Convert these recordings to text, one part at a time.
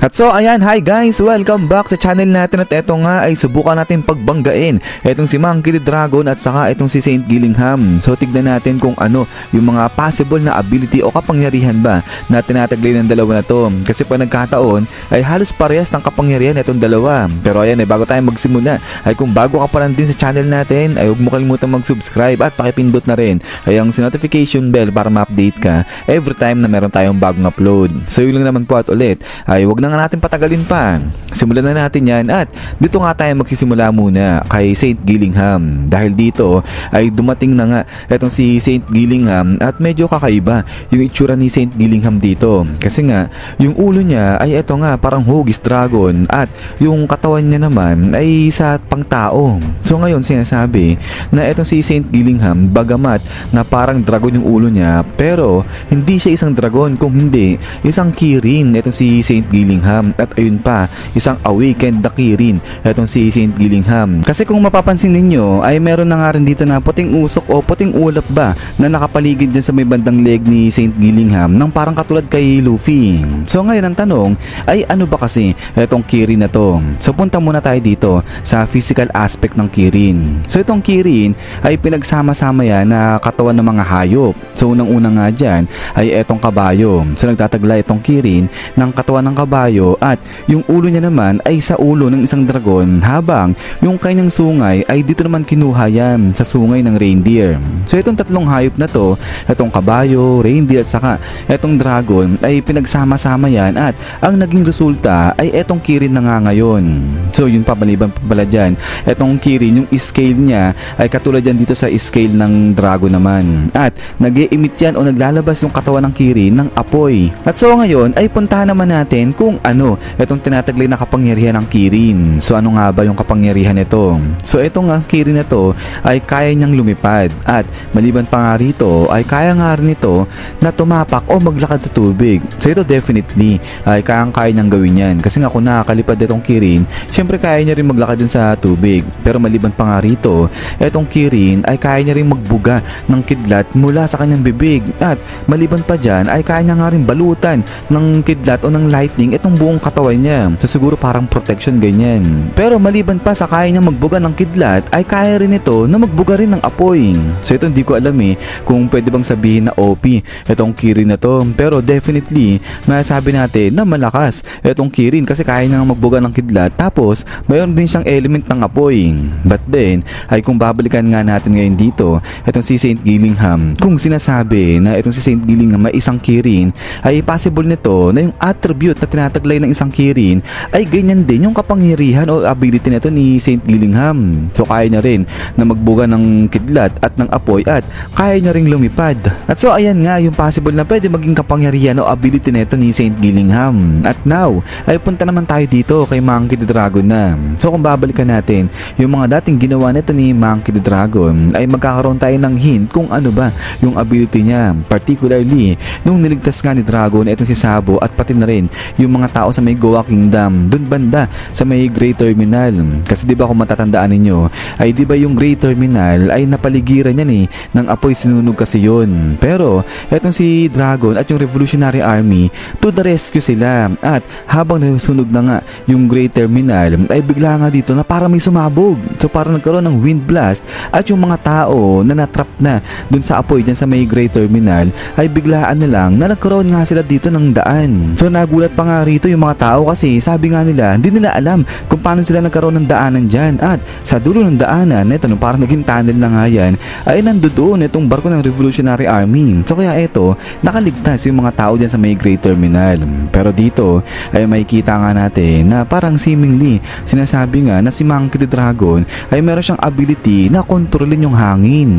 At so ayan, hi guys, welcome back sa channel natin at eto nga ay subukan natin pagbanggain etong si Monkey D. Dragon at saka etong si Saint Gillingham. So tignan natin kung ano yung mga possible na ability o kapangyarihan ba na tinataglay ng dalawa na to. Kasi pa nagkataon ay halos parehas ng kapangyarihan etong dalawa. Pero ayan bago tayo magsimula ay kung bago ka pa lang din sa channel natin ay huwag mo kalimutan mag-subscribe at pakipindot na rin ay ang notification bell para ma-update ka every time na meron tayong bagong upload. So yun lang naman po at ulit ay huwag na natin patagalin pa. Simulan na natin yan at dito nga tayo magsisimula muna kay Saint Gillingham dahil dito ay dumating na nga etong si Saint Gillingham at medyo kakaiba yung itsura ni Saint Gillingham dito kasi nga yung ulo niya ay eto nga parang hugis dragon at yung katawan niya naman ay sa pangtao. So ngayon sinasabi na etong si Saint Gillingham bagamat na parang dragon yung ulo niya pero hindi siya isang dragon kung hindi isang Kirin etong si Saint Gillingham. At ayun pa, isang awakened na Kirin etong si Saint Gillingham. Kasi kung mapapansin ninyo ay meron na nga rin dito na puting usok o puting ulap ba na nakapaligid din sa may bandang leg ni Saint Gillingham nang parang katulad kay Luffy. So ngayon ang tanong ay ano ba kasi etong Kirin na to? So punta muna tayo dito sa physical aspect ng Kirin. So itong Kirin ay pinagsama-sama yan na katawan ng mga hayop. So unang-una nga dyan ay etong kabayo. So nagtatagla itong Kirin ng katawan ng kabayo at yung ulo niya naman ay sa ulo ng isang dragon habang yung kanyang sungay ay dito naman kinuha yan sa sungay ng reindeer. So itong tatlong hayop na to, itong kabayo, reindeer at saka itong dragon ay pinagsama-sama yan at ang naging resulta ay etong Kirin na nga ngayon. So yun pa maliban pa pala dyan, etong Kirin yung scale niya ay katulad yan dito sa scale ng dragon naman at nag-e-emit yan o naglalabas yung katawan ng Kirin ng apoy. At so ngayon ay puntahan naman natin kung ano itong tinataglay na kapangyarihan ng Kirin. So ano nga ba yung kapangyarihan nito? So itong Kirin na to ay kaya niyang lumipad at maliban pa nga rito ay kaya nga rin ito na tumapak o maglakad sa tubig. So ito definitely ay kaya niyang gawin yan kasi nga kung nakakalipad itong Kirin syempre kaya niya rin maglakad din sa tubig. Pero maliban pa nga rito itong Kirin ay kaya niya rin magbuga ng kidlat mula sa kanyang bibig at maliban pa dyan ay kaya niya nga rin balutan ng kidlat o ng lightning itong buong katawan niya. So siguro parang protection ganyan. Pero maliban pa sa kaya niya magbuga ng kidlat ay kaya rin ito na magbuga rin ng apoy. So ito hindi ko alam kung pwede bang sabihin na OP itong Kirin na to. Pero definitely masasabi natin na malakas itong Kirin kasi kaya niya magbuga ng kidlat tapos mayroon din siyang element ng apoy. But then ay kung babalikan nga natin ngayon dito itong si Saint Gillingham, kung sinasabi na itong si Saint Gillingham ay isang Kirin ay possible nito na yung attribute na tinataglay ng isang Kirin ay ganyan din yung kapangyarihan o ability nito ni Saint Gillingham. So kaya niya rin na magbuga ng kidlat at ng apoy at kaya niya ring lumipad. At so ayan nga yung possible na pwede maging kapangyarihan o ability nito ni Saint Gillingham. At now ay punta naman tayo dito kay Monkey D. Dragon na. So kung babalikan natin yung mga dating ginawa nito ni Monkey D. Dragon ay magkakaroon tayo ng hint kung ano ba yung ability niya, particularly nung niligtas nga ni Dragon itong si Sabo at pati na rin yung mga tao sa may Goa Kingdom dun banda sa may Great Terminal. Kasi di ba kung matatandaan ninyo ay di ba yung Great Terminal ay napaligiran yan ng apoy, sinunog kasi yun. Pero etong si Dragon at yung Revolutionary Army to the rescue sila at habang nasunog na nga yung Great Terminal ay bigla nga dito na para may sumabog. So parang nagkaroon ng wind blast at yung mga tao na natrap na dun sa apoy dyan sa may Great Terminal ay biglaan na lang na nagkaroon nga sila dito ng daan. So nagulat pa nga rito yung mga tao kasi sabi nga nila hindi nila alam kung paano sila nagkaroon ng daanan dyan at sa dulo ng daanan ito nung parang naging tunnel na nga yan ay nandoon itong barko ng Revolutionary Army. So kaya ito nakaligtas yung mga tao dyan sa may Great Terminal. Pero dito ay makikita nga natin na parang seemingly sinasabi nga na si Monkey D. Dragon ay meron siyang ability na kontrolin yung hangin.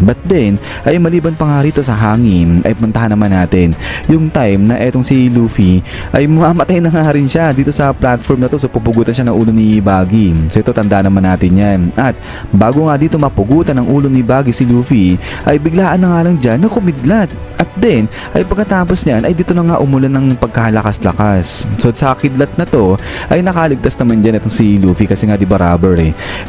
But then ay maliban pa nga rito sa hangin ay puntahan naman natin yung time na etong si Luffy ay mamamatay na nga rin siya dito sa platform na to. So pupugutan siya ng ulo ni Buggy. So ito tanda naman natin yan. At bago nga dito mapugutan ng ulo ni Buggy si Luffy ay biglaan na nga lang dyan na kumidlat. At then ay pagkatapos niyan ay dito na nga umulan ng pagkalakas-lakas. So sa kidlat na to ay nakaligtas naman dyan itong si Luffy kasi nga di ba rubber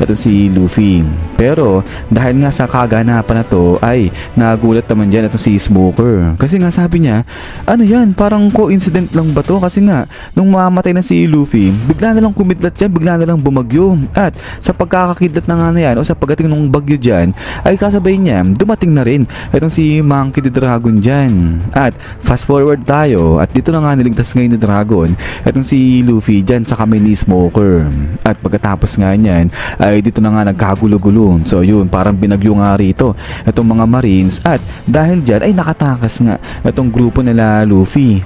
itong si Luffy. Pero dahil nga sa kaganapan na to ay nagulat naman dyan itong si Smoker. Kasi nga sabi niya ano yan parang coincident lang ba to kasi nga nga, nung mamatay na si Luffy, bigla na lang kumidlat yan, bigla na lang bumagyo. At sa pagkakakidlat na nga na yan, o sa pagdating ng bagyo dyan, ay kasabay niya, dumating na rin itong si Monkey D. Dragon dyan. At fast forward tayo, at dito na nga niligtas ngayon ni Dragon, itong si Luffy dyan sa kamay ni Smoker. At pagkatapos nga niyan, ay dito na nga nagkagulo-gulo. So yun, parang binagyo nga rito itong mga Marines, at dahil dyan ay nakatakas nga itong grupo nila Luffy.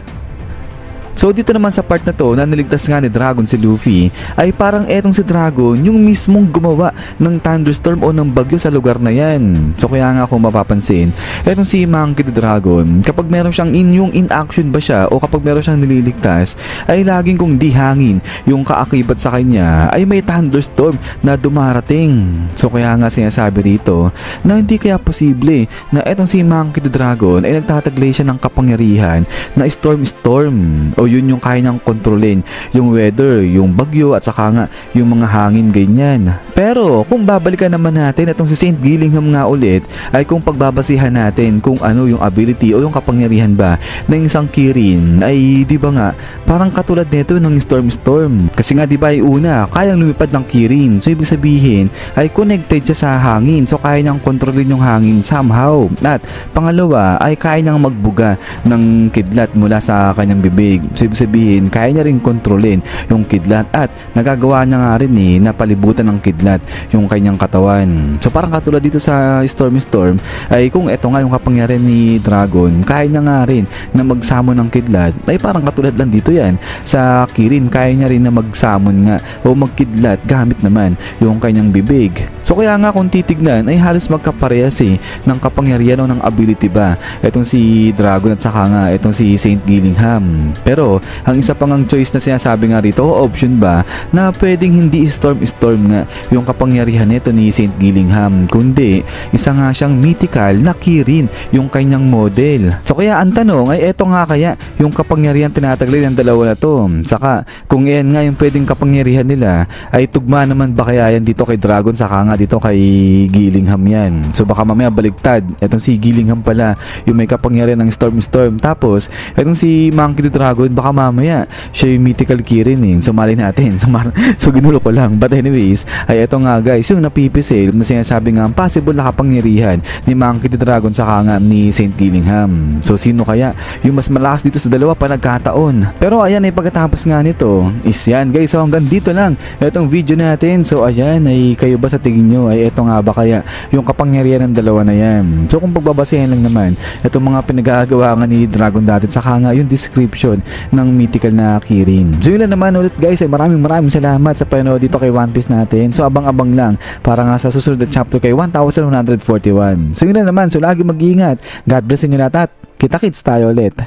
So dito naman sa part na to na niligtas nga ni Dragon si Luffy, ay parang etong si Dragon yung mismong gumawa ng thunderstorm o ng bagyo sa lugar na yan. So kaya nga kung mapapansin, etong si Monkey D. Dragon, kapag meron siyang yung in action ba siya o kapag meron siyang nililigtas, ay laging kung di hangin yung kaakibat sa kanya, ay may thunderstorm na dumarating. So kaya nga sinasabi dito na hindi kaya posible na etong si Monkey D. Dragon ay nagtataglay siya ng kapangyarihan na storm o yun yung kaya niyang kontrolin, yung weather, yung bagyo at saka nga yung mga hangin ganyan. Pero kung babalikan naman natin itong si Saint Gillingham nga ulit, ay kung pagbabasihan natin kung ano yung ability o yung kapangyarihan ba ng isang Kirin, ay di ba nga parang katulad nito ng Storm. Kasi nga di ba ay una, kayang lumipad ng Kirin. So ibig sabihin ay connected siya sa hangin. So kaya niyang kontrolin yung hangin somehow. At pangalawa ay kaya niyang magbuga ng kidlat mula sa kanyang bibig. So ibig sabihin, kaya niya rin kontrolin yung kidlat at nagagawa niya nga rin na palibutan ng kidlat yung kanyang katawan. So parang katulad dito sa Storm ay kung eto nga yung kapangyarihan ni Dragon, kaya niya nga rin na magsamon ng kidlat, ay parang katulad lang dito yan sa Kirin, kaya niya rin na magsamon nga o magkidlat gamit naman yung kanyang bibig. So kaya nga kung titignan ay halos magkaparehas ng kapangyarihan o ng ability ba etong si Dragon at saka nga etong si Saint Gillingham. Pero ang isa pang ang choice na sinasabi nga rito o option ba na pwedeng hindi storm nga yung kapangyarihan nito ni Saint Gillingham, kundi isa nga siyang mythical na Kirin yung kanyang model. So kaya ang tanong ay eto nga kaya yung kapangyarihan tinataglay ng dalawa na to. Saka kung yan nga yung pwedeng kapangyarihan nila, ay tugma naman ba kaya yan dito kay Dragon saka nga dito kay Gillingham yan. So baka mamaya baligtad, etong si Gillingham pala yung may kapangyarihan ng Storm, tapos etong si Monkey D. Dragon baka mamaya siya yung mythical Kirin So mali natin. So ginulo ko lang. But anyways, ay eto nga guys yung napipisil na sinasabi nga ang possible na kapangyarihan ni Monkey D. Dragon saka nga ni Saint Gillingham. So sino kaya yung mas malakas dito sa dalawa pa nagkataon? Pero ayan ay pagkatapos nga nito is yan guys. So hanggang dito lang etong video natin. So ayan ay kayo ba sa tingin nyo ay eto nga ba kaya yung kapangyarihan ng dalawa na yan? So kung pagbabasihan lang naman etong mga pinagagawa nga ni Dragon dati saka nga yung description ng mythical na Kirin. So yun lang naman ulit guys, ay maraming salamat sa panonood dito kay One Piece natin. So abang-abang lang para nga sa susunod na chapter kay 1141. So yun lang naman, so lagi mag-iingat. God bless inyo lahat at kita-kits tayo ulit.